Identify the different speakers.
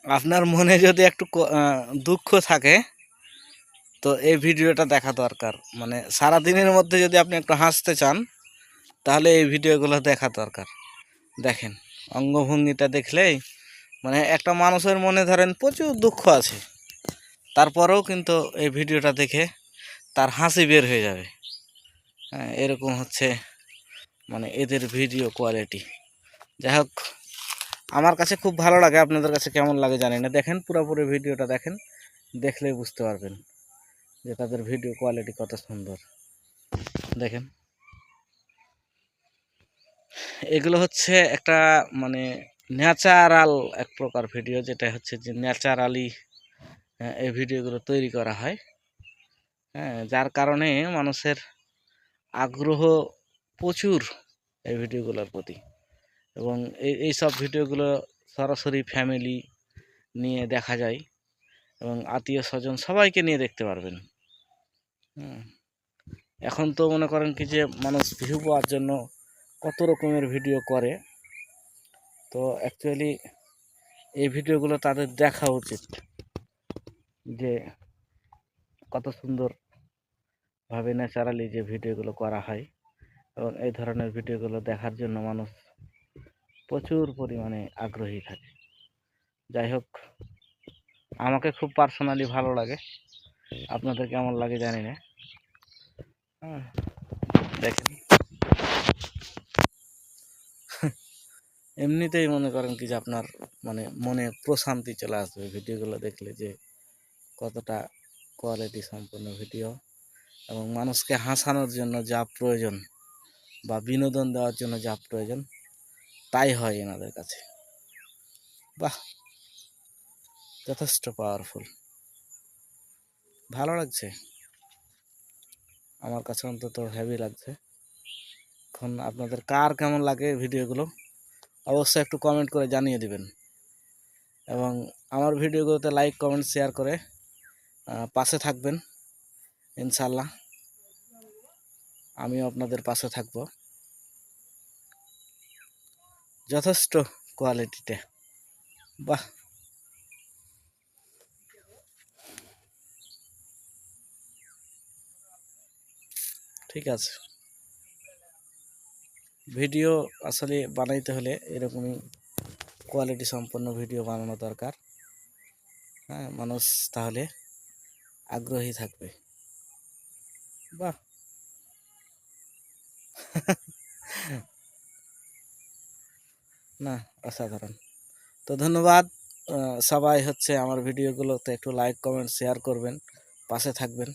Speaker 1: আপনার মনে যদি একটু দুঃখ থাকে তো এই ভিডিওটা দেখা দরকার। মানে সারাদিনের মধ্যে যদি আপনি একটু হাসতে চান তাহলে এই ভিডিওগুলো দেখা দরকার। দেখেন অঙ্গভঙ্গিটা দেখলেই মানে একটা মানুষের মনে ধরেন প্রচুর দুঃখ আছে, তারপরেও কিন্তু এই ভিডিওটা দেখে তার হাসি বের হয়ে যাবে। হ্যাঁ, এরকম হচ্ছে মানে এদের ভিডিও কোয়ালিটি। যাই হোক, আমার কাছে খুব ভালো লাগে, আপনাদের কাছে কেমন লাগে জানি না। দেখেন পুরোপুরি ভিডিওটা দেখেন, দেখলেই বুঝতে পারবেন যে তাদের ভিডিও কোয়ালিটি কত সুন্দর। দেখেন এগুলো হচ্ছে একটা মানে ন্যাচারাল এক প্রকার ভিডিও, যেটা হচ্ছে যে ন্যাচারালি এই ভিডিওগুলো তৈরি করা হয়। হ্যাঁ, যার কারণে মানুষের আগ্রহ প্রচুর এই ভিডিওগুলোর প্রতি। এবং এই সব ভিডিওগুলো সরাসরি ফ্যামিলি নিয়ে দেখা যায় এবং আত্মীয় স্বজন সবাইকে নিয়ে দেখতে পারবেন। এখন তো মনে করেন কি যে মানুষ ভিউ পাওয়ার জন্য কত রকমের ভিডিও করে, তো অ্যাকচুয়ালি এই ভিডিওগুলো তাদের দেখা উচিত যে কত সুন্দরভাবে ন্যাচারালি যে ভিডিওগুলো করা হয়। এবং এই ধরনের ভিডিওগুলো দেখার জন্য মানুষ প্রচুর পরিমাণে আগ্রহী থাকে। যাই হোক, আমাকে খুব পার্সোনালি ভালো লাগে, আপনাদের কেমন লাগে জানি না। হ্যাঁ, দেখেন এমনিতেই মনে করেন কি যে আপনার মানে মনে প্রশান্তি চলে আসবে ভিডিওগুলো দেখলে, যে কতটা কোয়ালিটি সম্পন্ন ভিডিও এবং মানুষকে হাসানোর জন্য যা প্রয়োজন বা বিনোদন দেওয়ার জন্য যা প্রয়োজন তাই হয় এনাদের কাছে। বাহ, যথেষ্ট পাওয়ারফুল, ভালো লাগছে, আমার কাছে অন্তত হেভি লাগছে। এখন আপনাদের কার কেমন লাগে ভিডিওগুলো অবশ্যই একটু কমেন্ট করে জানিয়ে দিবেন। এবং আমার ভিডিওগুলোতে লাইক কমেন্ট শেয়ার করে পাশে থাকবেন। ইনশাল্লাহ আমিও আপনাদের পাশে থাকব যথেষ্ট কোয়ালিটিতে। বাহ, ঠিক আছে। ভিডিও আসলে বানাইতে হলে এরকমই কোয়ালিটি সম্পন্ন ভিডিও বানানো দরকার। হ্যাঁ, মানুষ তাহলে আগ্রহী থাকবে। বাহ না, অসাধারণ। তো ধন্যবাদ। সবাই হচ্ছে আমার ভিডিওগুলোতে একটু লাইক কমেন্ট শেয়ার করবেন, পাশে থাকবেন।